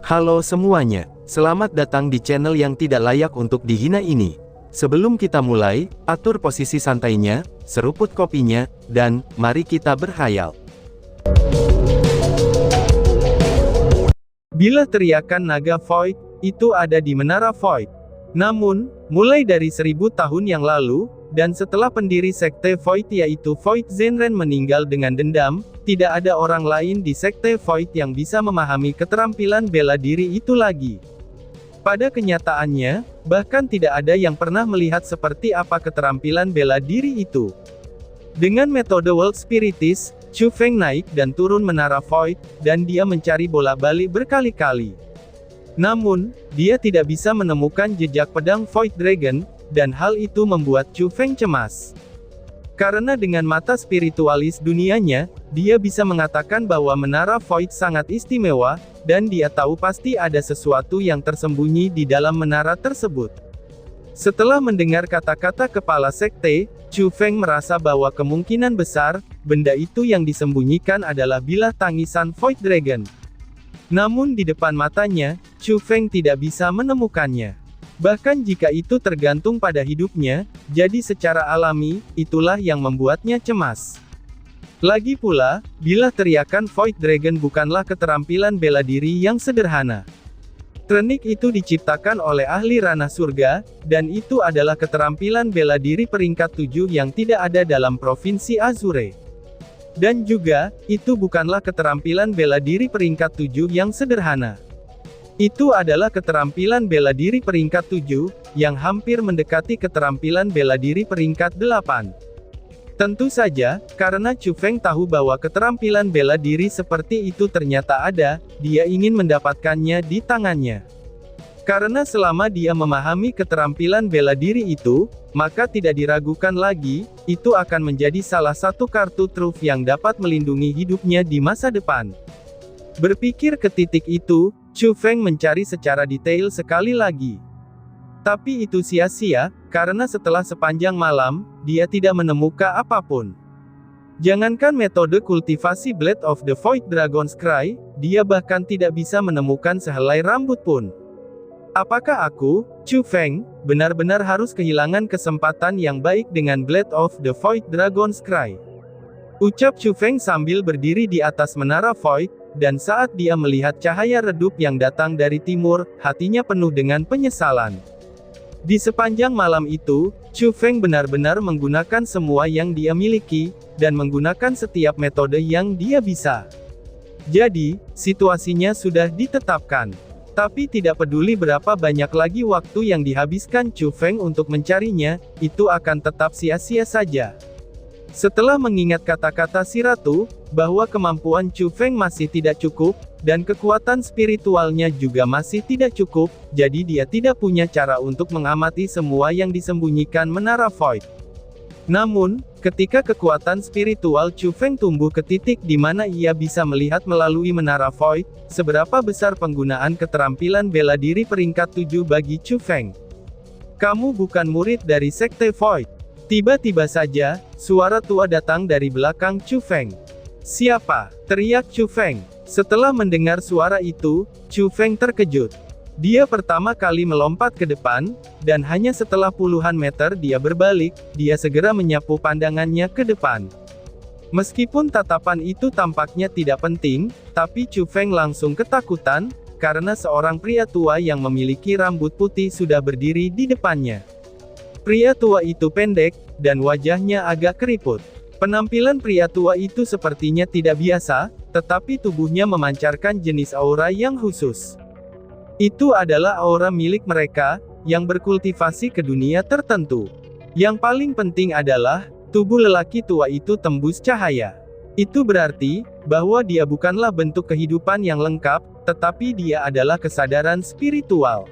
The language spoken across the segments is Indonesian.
Halo semuanya, selamat datang di channel yang tidak layak untuk dihina ini. Sebelum kita mulai, atur posisi santainya, seruput kopinya, dan mari kita berkhayal. Bila teriakan naga Void, itu ada di Menara Void. Namun, mulai dari 1000 tahun yang lalu, dan setelah pendiri Sekte Void yaitu Void Zenren meninggal dengan dendam, tidak ada orang lain di Sekte Void yang bisa memahami keterampilan bela diri itu lagi. Pada kenyataannya, bahkan tidak ada yang pernah melihat seperti apa keterampilan bela diri itu. Dengan metode World Spiritis, Chu Feng naik dan turun Menara Void, dan dia mencari bola-balik berkali-kali. Namun, dia tidak bisa menemukan jejak pedang Void Dragon, dan hal itu membuat Chu Feng cemas. Karena dengan mata spiritualis dunianya, dia bisa mengatakan bahwa Menara Void sangat istimewa, dan dia tahu pasti ada sesuatu yang tersembunyi di dalam menara tersebut. Setelah mendengar kata-kata kepala sekte, Chu Feng merasa bahwa kemungkinan besar, benda itu yang disembunyikan adalah bilah tangisan Void Dragon. Namun di depan matanya, Chu Feng tidak bisa menemukannya. Bahkan jika itu tergantung pada hidupnya, jadi secara alami, itulah yang membuatnya cemas. Lagi pula, bilah teriakan Void Dragon bukanlah keterampilan bela diri yang sederhana. Teknik itu diciptakan oleh ahli ranah surga, dan itu adalah keterampilan bela diri peringkat 7 yang tidak ada dalam Provinsi Azure. Dan juga, itu bukanlah keterampilan bela diri peringkat 7 yang sederhana. Itu adalah keterampilan bela diri peringkat 7, yang hampir mendekati keterampilan bela diri peringkat 8. Tentu saja, karena Chu Feng tahu bahwa keterampilan bela diri seperti itu ternyata ada, dia ingin mendapatkannya di tangannya. Karena selama dia memahami keterampilan bela diri itu, maka tidak diragukan lagi, itu akan menjadi salah satu kartu truf yang dapat melindungi hidupnya di masa depan. Berpikir ke titik itu, Chu Feng mencari secara detail sekali lagi. Tapi itu sia-sia, karena setelah sepanjang malam, dia tidak menemukan apapun. Jangankan metode kultivasi Blade of the Void Dragon's Cry, dia bahkan tidak bisa menemukan sehelai rambut pun. Apakah aku, Chu Feng, benar-benar harus kehilangan kesempatan yang baik dengan Blade of the Void Dragon's Cry? Ucap Chu Feng sambil berdiri di atas Menara Void, dan saat dia melihat cahaya redup yang datang dari timur, hatinya penuh dengan penyesalan. Di sepanjang malam itu, Chu Feng benar-benar menggunakan semua yang dia miliki, dan menggunakan setiap metode yang dia bisa. Jadi, situasinya sudah ditetapkan. Tapi tidak peduli berapa banyak lagi waktu yang dihabiskan Chu Feng untuk mencarinya, itu akan tetap sia-sia saja. Setelah mengingat kata-kata si ratu, bahwa kemampuan Chu Feng masih tidak cukup, dan kekuatan spiritualnya juga masih tidak cukup, jadi dia tidak punya cara untuk mengamati semua yang disembunyikan Menara Void. Namun, ketika kekuatan spiritual Chu Feng tumbuh ke titik di mana ia bisa melihat melalui Menara Void, seberapa besar penggunaan keterampilan bela diri peringkat 7 bagi Chu Feng. Kamu bukan murid dari Sekte Void. Tiba-tiba saja, suara tua datang dari belakang Chu Feng. Siapa? Teriak Chu Feng. Setelah mendengar suara itu, Chu Feng terkejut. Dia pertama kali melompat ke depan, dan hanya setelah puluhan meter dia berbalik, dia segera menyapu pandangannya ke depan. Meskipun tatapan itu tampaknya tidak penting, tapi Chu Feng langsung ketakutan, karena seorang pria tua yang memiliki rambut putih sudah berdiri di depannya. Pria tua itu pendek, dan wajahnya agak keriput. Penampilan pria tua itu sepertinya tidak biasa, tetapi tubuhnya memancarkan jenis aura yang khusus. Itu adalah aura milik mereka, yang berkultivasi ke dunia tertentu. Yang paling penting adalah, tubuh lelaki tua itu tembus cahaya. Itu berarti, bahwa dia bukanlah bentuk kehidupan yang lengkap, tetapi dia adalah kesadaran spiritual.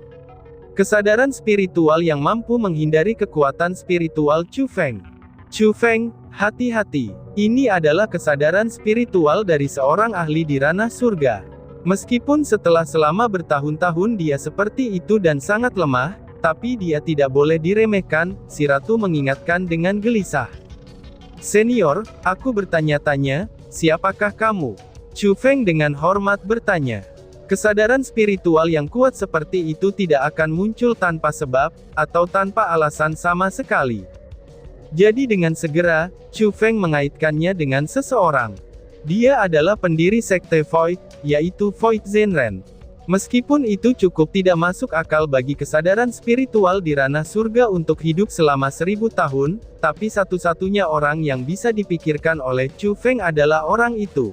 Kesadaran spiritual yang mampu menghindari kekuatan spiritual Chu Feng. Chu Feng, hati-hati. Ini adalah kesadaran spiritual dari seorang ahli di ranah surga. Meskipun setelah selama bertahun-tahun dia seperti itu dan sangat lemah, tapi dia tidak boleh diremehkan, si ratu mengingatkan dengan gelisah. Senior, aku bertanya-tanya, siapakah kamu? Chu Feng dengan hormat bertanya. Kesadaran spiritual yang kuat seperti itu tidak akan muncul tanpa sebab, atau tanpa alasan sama sekali. Jadi dengan segera, Chu Feng mengaitkannya dengan seseorang. Dia adalah pendiri sekte Void, yaitu Void Zenren. Meskipun itu cukup tidak masuk akal bagi kesadaran spiritual di ranah surga untuk hidup selama 1000 tahun, tapi satu-satunya orang yang bisa dipikirkan oleh Chu Feng adalah orang itu.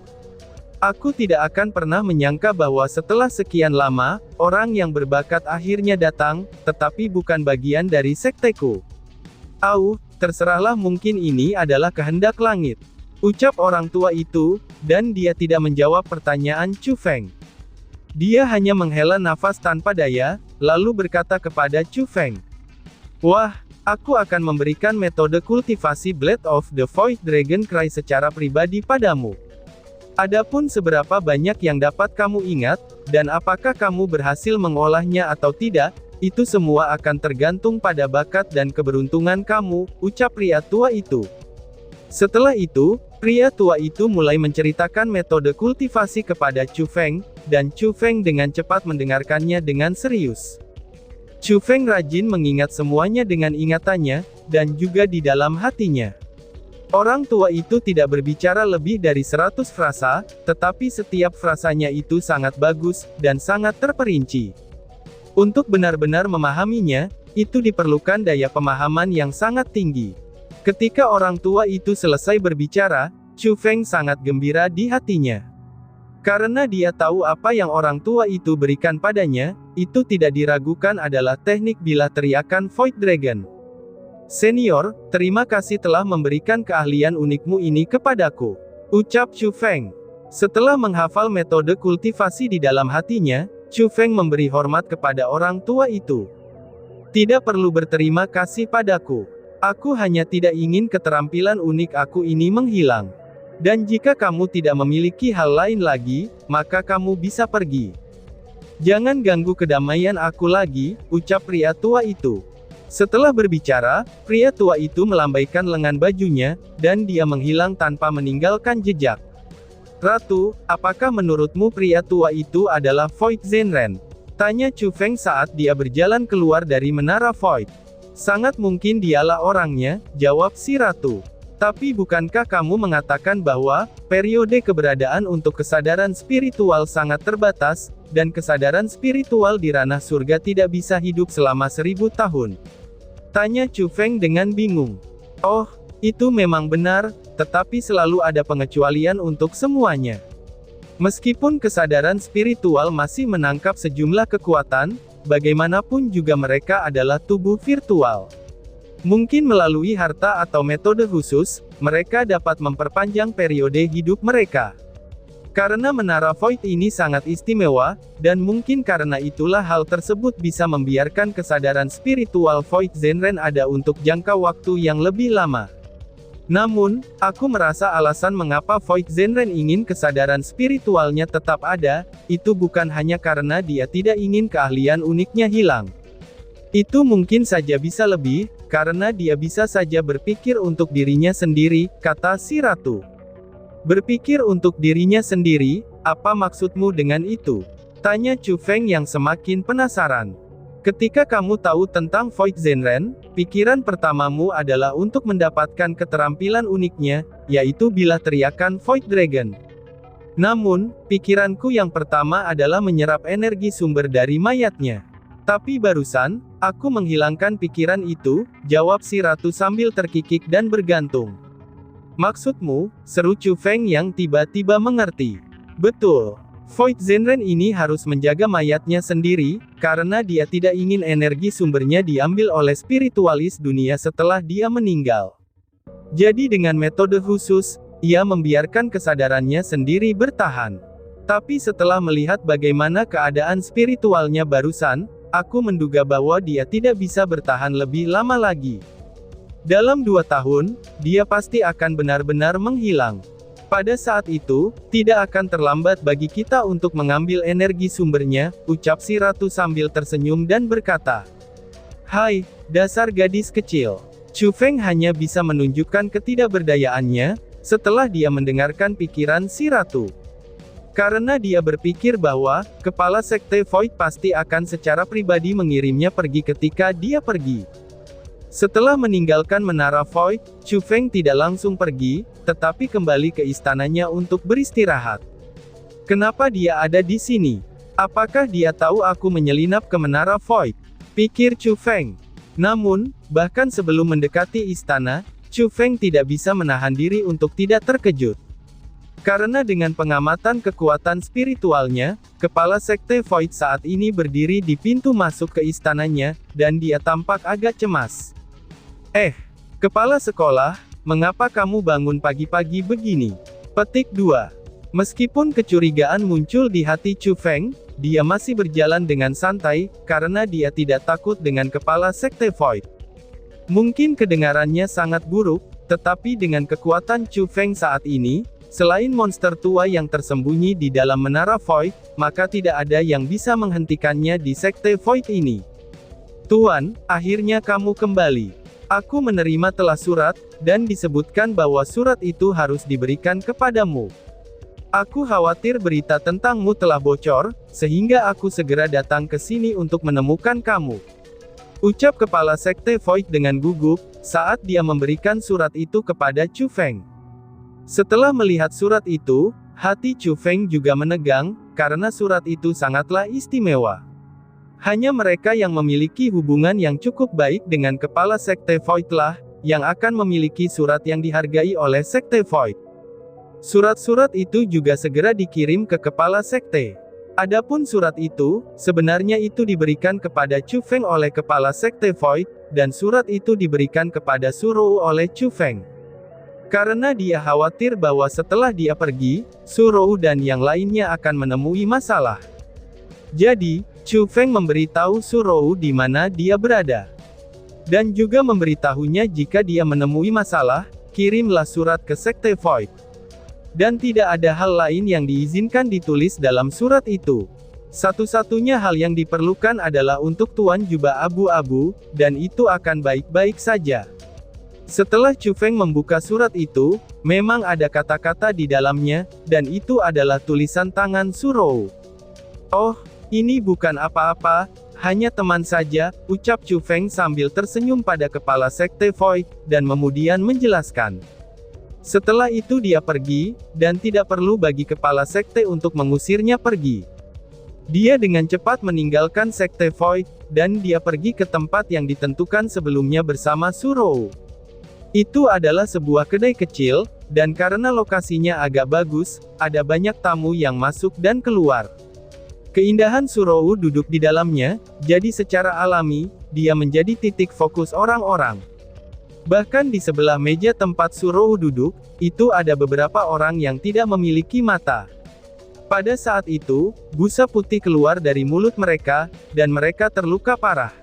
Aku tidak akan pernah menyangka bahwa setelah sekian lama, orang yang berbakat akhirnya datang, tetapi bukan bagian dari sekteku. Terserahlah, mungkin ini adalah kehendak langit. Ucap orang tua itu, dan dia tidak menjawab pertanyaan Chu Feng. Dia hanya menghela nafas tanpa daya, lalu berkata kepada Chu Feng. Wah, aku akan memberikan metode kultivasi Blade of the Void Dragon Cry secara pribadi padamu. Adapun seberapa banyak yang dapat kamu ingat, dan apakah kamu berhasil mengolahnya atau tidak, itu semua akan tergantung pada bakat dan keberuntungan kamu, ucap pria tua itu. Setelah itu, pria tua itu mulai menceritakan metode kultivasi kepada Chu Feng, dan Chu Feng dengan cepat mendengarkannya dengan serius. Chu Feng rajin mengingat semuanya dengan ingatannya, dan juga di dalam hatinya. Orang tua itu tidak berbicara lebih dari 100 frasa, tetapi setiap frasanya itu sangat bagus, dan sangat terperinci. Untuk benar-benar memahaminya, itu diperlukan daya pemahaman yang sangat tinggi. Ketika orang tua itu selesai berbicara, Chu Feng sangat gembira di hatinya. Karena dia tahu apa yang orang tua itu berikan padanya, itu tidak diragukan adalah teknik bila teriakan Void Dragon. Senior, terima kasih telah memberikan keahlian unikmu ini kepadaku, ucap Chu Feng. Setelah menghafal metode kultivasi di dalam hatinya, Chu Feng memberi hormat kepada orang tua itu. Tidak perlu berterima kasih padaku. Aku hanya tidak ingin keterampilan unik aku ini menghilang. Dan jika kamu tidak memiliki hal lain lagi, maka kamu bisa pergi. Jangan ganggu kedamaian aku lagi, ucap pria tua itu. Setelah berbicara, pria tua itu melambaikan lengan bajunya, dan dia menghilang tanpa meninggalkan jejak. Ratu, apakah menurutmu pria tua itu adalah Void Zenren? Tanya Chu Feng saat dia berjalan keluar dari menara Void. Sangat mungkin dialah orangnya, jawab si ratu. Tapi bukankah kamu mengatakan bahwa, periode keberadaan untuk kesadaran spiritual sangat terbatas, dan kesadaran spiritual di ranah surga tidak bisa hidup selama 1000 tahun? Tanya Chu Feng dengan bingung. Oh, itu memang benar, tetapi selalu ada pengecualian untuk semuanya. Meskipun kesadaran spiritual masih menangkap sejumlah kekuatan, bagaimanapun juga mereka adalah tubuh virtual. Mungkin melalui harta atau metode khusus, mereka dapat memperpanjang periode hidup mereka. Karena menara Void ini sangat istimewa, dan mungkin karena itulah hal tersebut bisa membiarkan kesadaran spiritual Void Zenren ada untuk jangka waktu yang lebih lama. Namun, aku merasa alasan mengapa Void Zenren ingin kesadaran spiritualnya tetap ada, itu bukan hanya karena dia tidak ingin keahlian uniknya hilang. Itu mungkin saja bisa lebih, karena dia bisa saja berpikir untuk dirinya sendiri, kata si ratu. Berpikir untuk dirinya sendiri, apa maksudmu dengan itu? Tanya Chu Feng yang semakin penasaran. Ketika kamu tahu tentang Void Zenren, pikiran pertamamu adalah untuk mendapatkan keterampilan uniknya, yaitu bila teriakan Void Dragon. Namun, pikiranku yang pertama adalah menyerap energi sumber dari mayatnya. Tapi barusan, aku menghilangkan pikiran itu, jawab si ratu sambil terkikik dan bergantung. Maksudmu, seru Chu Feng yang tiba-tiba mengerti. Betul. Void Zenren ini harus menjaga mayatnya sendiri, karena dia tidak ingin energi sumbernya diambil oleh spiritualis dunia setelah dia meninggal. Jadi dengan metode khusus, ia membiarkan kesadarannya sendiri bertahan. Tapi setelah melihat bagaimana keadaan spiritualnya barusan, aku menduga bahwa dia tidak bisa bertahan lebih lama lagi. Dalam 2 tahun, dia pasti akan benar-benar menghilang. Pada saat itu, tidak akan terlambat bagi kita untuk mengambil energi sumbernya, ucap si ratu sambil tersenyum dan berkata. Hai, dasar gadis kecil. Chu Feng hanya bisa menunjukkan ketidakberdayaannya, setelah dia mendengarkan pikiran si ratu. Karena dia berpikir bahwa, kepala Sekte Void pasti akan secara pribadi mengirimnya pergi ketika dia pergi. Setelah meninggalkan Menara Void, Chu Feng tidak langsung pergi, tetapi kembali ke istananya untuk beristirahat. Kenapa dia ada di sini? Apakah dia tahu aku menyelinap ke Menara Void? Pikir Chu Feng. Namun, bahkan sebelum mendekati istana, Chu Feng tidak bisa menahan diri untuk tidak terkejut. Karena dengan pengamatan kekuatan spiritualnya, kepala Sekte Void saat ini berdiri di pintu masuk ke istananya, dan dia tampak agak cemas. Kepala sekolah, mengapa kamu bangun pagi-pagi begini? Petik 2. Meskipun kecurigaan muncul di hati Chu Feng, dia masih berjalan dengan santai, karena dia tidak takut dengan kepala Sekte Void. Mungkin kedengarannya sangat buruk, tetapi dengan kekuatan Chu Feng saat ini, selain monster tua yang tersembunyi di dalam Menara Void, maka tidak ada yang bisa menghentikannya di Sekte Void ini. Tuan, akhirnya kamu kembali. Aku menerima telah surat, dan disebutkan bahwa surat itu harus diberikan kepadamu. Aku khawatir berita tentangmu telah bocor, sehingga aku segera datang ke sini untuk menemukan kamu. Ucap kepala Sekte Void dengan gugup, saat dia memberikan surat itu kepada Chu Feng. Setelah melihat surat itu, hati Chu Feng juga menegang, karena surat itu sangatlah istimewa. Hanya mereka yang memiliki hubungan yang cukup baik dengan kepala Sekte Void lah, yang akan memiliki surat yang dihargai oleh Sekte Void. Surat-surat itu juga segera dikirim ke kepala sekte. Adapun surat itu, sebenarnya itu diberikan kepada Chu Feng oleh kepala Sekte Void, dan surat itu diberikan kepada Surou oleh Chu Feng. Karena dia khawatir bahwa setelah dia pergi, Surou dan yang lainnya akan menemui masalah. Jadi, Chu Feng memberitahu Surou di mana dia berada. Dan juga memberitahunya jika dia menemui masalah, kirimlah surat ke Sekte Void. Dan tidak ada hal lain yang diizinkan ditulis dalam surat itu. Satu-satunya hal yang diperlukan adalah untuk Tuan Jubah Abu-Abu, dan itu akan baik-baik saja. Setelah Chu Feng membuka surat itu, memang ada kata-kata di dalamnya, dan itu adalah tulisan tangan Surou. Oh, ini bukan apa-apa, hanya teman saja, ucap Chu Feng sambil tersenyum pada kepala Sekte Void, dan kemudian menjelaskan. Setelah itu dia pergi, dan tidak perlu bagi kepala sekte untuk mengusirnya pergi. Dia dengan cepat meninggalkan Sekte Void, dan dia pergi ke tempat yang ditentukan sebelumnya bersama Surou. Itu adalah sebuah kedai kecil, dan karena lokasinya agak bagus, ada banyak tamu yang masuk dan keluar. Keindahan Surou duduk di dalamnya, jadi secara alami, dia menjadi titik fokus orang-orang. Bahkan di sebelah meja tempat Surou duduk, itu ada beberapa orang yang tidak memiliki mata. Pada saat itu, busa putih keluar dari mulut mereka, dan mereka terluka parah.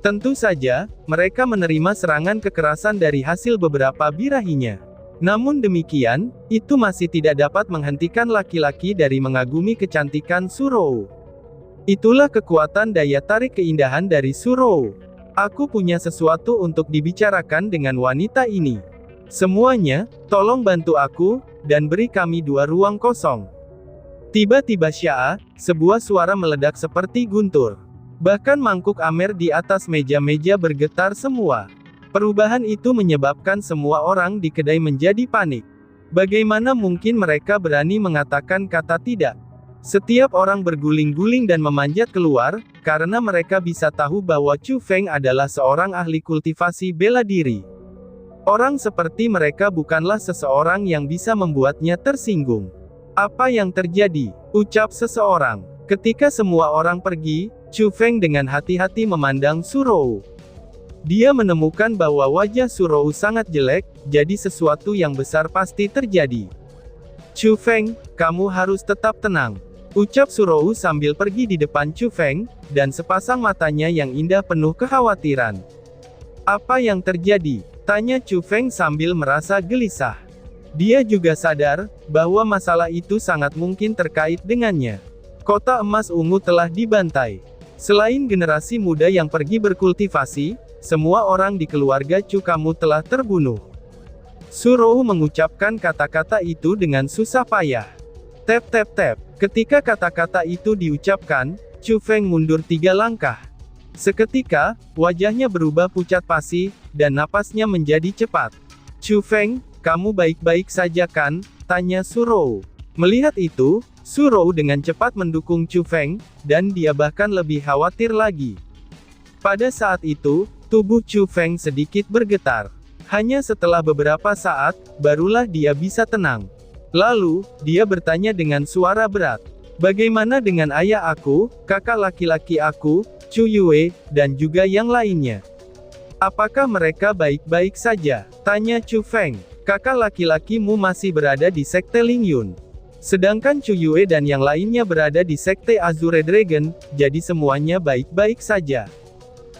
Tentu saja, mereka menerima serangan kekerasan dari hasil beberapa birahinya. Namun demikian, itu masih tidak dapat menghentikan laki-laki dari mengagumi kecantikan Surou. Itulah kekuatan daya tarik keindahan dari Surou. Aku punya sesuatu untuk dibicarakan dengan wanita ini. Semuanya, tolong bantu aku, dan beri kami 2 ruang kosong. Tiba-tiba sebuah suara meledak seperti guntur. Bahkan mangkuk amer di atas meja-meja bergetar semua. Perubahan itu menyebabkan semua orang di kedai menjadi panik. Bagaimana mungkin mereka berani mengatakan kata tidak? Setiap orang berguling-guling dan memanjat keluar, karena mereka bisa tahu bahwa Chu Feng adalah seorang ahli kultivasi bela diri. Orang seperti mereka bukanlah seseorang yang bisa membuatnya tersinggung. Apa yang terjadi? Ucap seseorang. Ketika semua orang pergi, Chu Feng dengan hati-hati memandang Surou. Dia menemukan bahwa wajah Surou sangat jelek, jadi sesuatu yang besar pasti terjadi. Chu Feng, kamu harus tetap tenang. Ucap Surou sambil pergi di depan Chu Feng, dan sepasang matanya yang indah penuh kekhawatiran. Apa yang terjadi? Tanya Chu Feng sambil merasa gelisah. Dia juga sadar, bahwa masalah itu sangat mungkin terkait dengannya. Kota emas ungu telah dibantai. Selain generasi muda yang pergi berkultivasi, semua orang di keluarga Chu kamu telah terbunuh. Surou mengucapkan kata-kata itu dengan susah payah. Tap tap tap. Ketika kata-kata itu diucapkan, Chu Feng mundur 3 langkah. Seketika, wajahnya berubah pucat pasi, dan napasnya menjadi cepat. Chu Feng, kamu baik-baik saja kan? Tanya Su Rou. Melihat itu, Su Rou dengan cepat mendukung Chu Feng, dan dia bahkan lebih khawatir lagi. Pada saat itu, tubuh Chu Feng sedikit bergetar. Hanya setelah beberapa saat, barulah dia bisa tenang. Lalu, dia bertanya dengan suara berat. Bagaimana dengan ayah aku, kakak laki-laki aku, Chu Yue, dan juga yang lainnya? Apakah mereka baik-baik saja? Tanya Chu Feng. Kakak laki-lakimu masih berada di Sekte Ling Yun. Sedangkan Chu Yue dan yang lainnya berada di Sekte Azure Dragon, jadi semuanya baik-baik saja.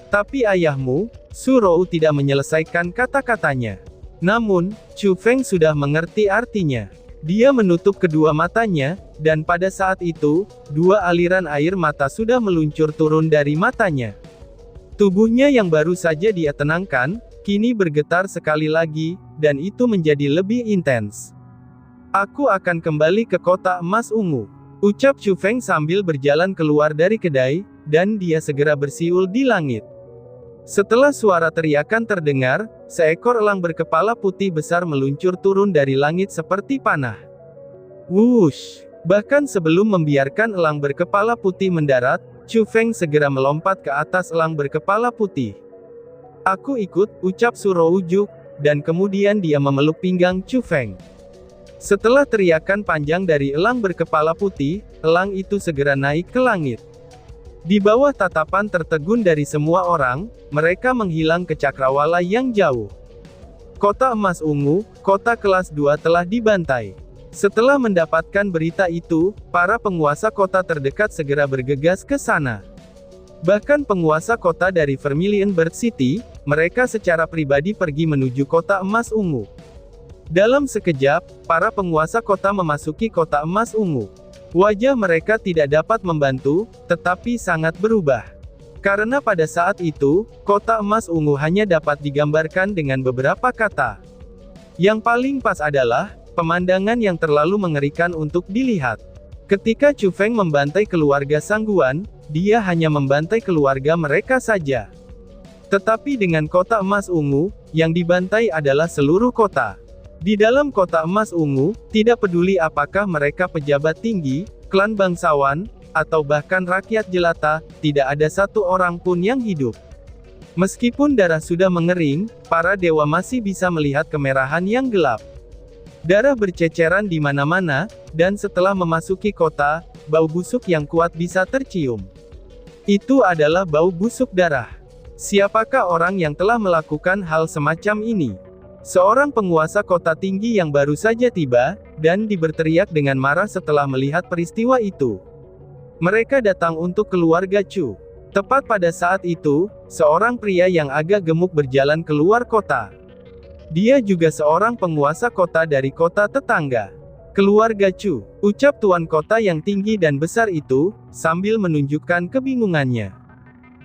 Tapi ayahmu, Su Rou tidak menyelesaikan kata-katanya. Namun, Chu Feng sudah mengerti artinya. Dia menutup kedua matanya, dan pada saat itu, 2 aliran air mata sudah meluncur turun dari matanya. Tubuhnya yang baru saja dia tenangkan, kini bergetar sekali lagi, dan itu menjadi lebih intens. Aku akan kembali ke kota emas ungu, ucap Chu Feng sambil berjalan keluar dari kedai, dan dia segera bersiul di langit. Setelah suara teriakan terdengar, seekor elang berkepala putih besar meluncur turun dari langit seperti panah. Wush! Bahkan sebelum membiarkan elang berkepala putih mendarat, Chu Feng segera melompat ke atas elang berkepala putih. Aku ikut, ucap Su Rou juk, dan kemudian dia memeluk pinggang Chu Feng. Setelah teriakan panjang dari elang berkepala putih, elang itu segera naik ke langit. Di bawah tatapan tertegun dari semua orang, mereka menghilang ke cakrawala yang jauh. Kota emas ungu, kota kelas 2 telah dibantai. Setelah mendapatkan berita itu, para penguasa kota terdekat segera bergegas ke sana. Bahkan penguasa kota dari Vermilion Bird City, mereka secara pribadi pergi menuju kota emas ungu. Dalam sekejap, para penguasa kota memasuki kota emas ungu. Wajah mereka tidak dapat membantu, tetapi sangat berubah. Karena pada saat itu, kota emas ungu hanya dapat digambarkan dengan beberapa kata. Yang paling pas adalah, pemandangan yang terlalu mengerikan untuk dilihat. Ketika Chu Feng membantai keluarga Sangguan, dia hanya membantai keluarga mereka saja. Tetapi dengan kota emas ungu, yang dibantai adalah seluruh kota. Di dalam kota emas ungu, tidak peduli apakah mereka pejabat tinggi, klan bangsawan, atau bahkan rakyat jelata, tidak ada satu orang pun yang hidup. Meskipun darah sudah mengering, para dewa masih bisa melihat kemerahan yang gelap. Darah berceceran di mana-mana, dan setelah memasuki kota, bau busuk yang kuat bisa tercium. Itu adalah bau busuk darah. Siapakah orang yang telah melakukan hal semacam ini? Seorang penguasa kota tinggi yang baru saja tiba, dan berteriak dengan marah setelah melihat peristiwa itu. Mereka datang untuk keluarga Chu. Tepat pada saat itu, seorang pria yang agak gemuk berjalan keluar kota. Dia juga seorang penguasa kota dari kota tetangga. Keluarga Chu, ucap tuan kota yang tinggi dan besar itu, sambil menunjukkan kebingungannya.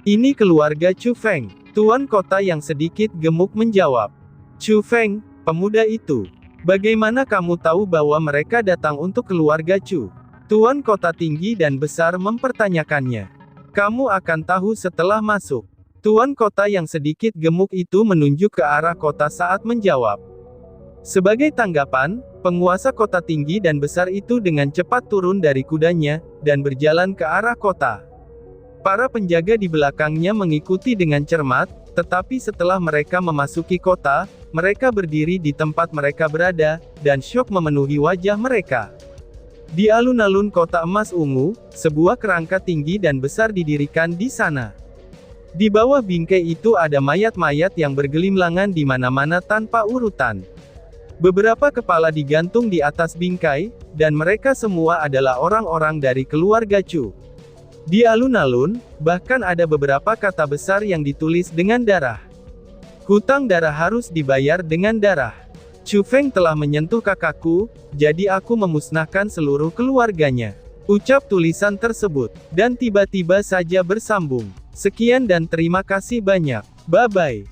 Ini keluarga Chu Feng, tuan kota yang sedikit gemuk menjawab. Chu Feng, pemuda itu. Bagaimana kamu tahu bahwa mereka datang untuk keluarga Chu? Tuan kota tinggi dan besar mempertanyakannya. Kamu akan tahu setelah masuk. Tuan kota yang sedikit gemuk itu menunjuk ke arah kota saat menjawab. Sebagai tanggapan, penguasa kota tinggi dan besar itu dengan cepat turun dari kudanya, dan berjalan ke arah kota. Para penjaga di belakangnya mengikuti dengan cermat, tetapi setelah mereka memasuki kota, mereka berdiri di tempat mereka berada, dan syok memenuhi wajah mereka. Di alun-alun kota emas ungu, sebuah kerangka tinggi dan besar didirikan di sana. Di bawah bingkai itu ada mayat-mayat yang bergelimlangan di mana-mana tanpa urutan. Beberapa kepala digantung di atas bingkai, dan mereka semua adalah orang-orang dari keluarga Chu. Di alun-alun, bahkan ada beberapa kata besar yang ditulis dengan darah. Hutang darah harus dibayar dengan darah. Chu Feng telah menyentuh kakakku, jadi aku memusnahkan seluruh keluarganya. Ucap tulisan tersebut, dan tiba-tiba saja bersambung. Sekian dan terima kasih banyak. Bye-bye.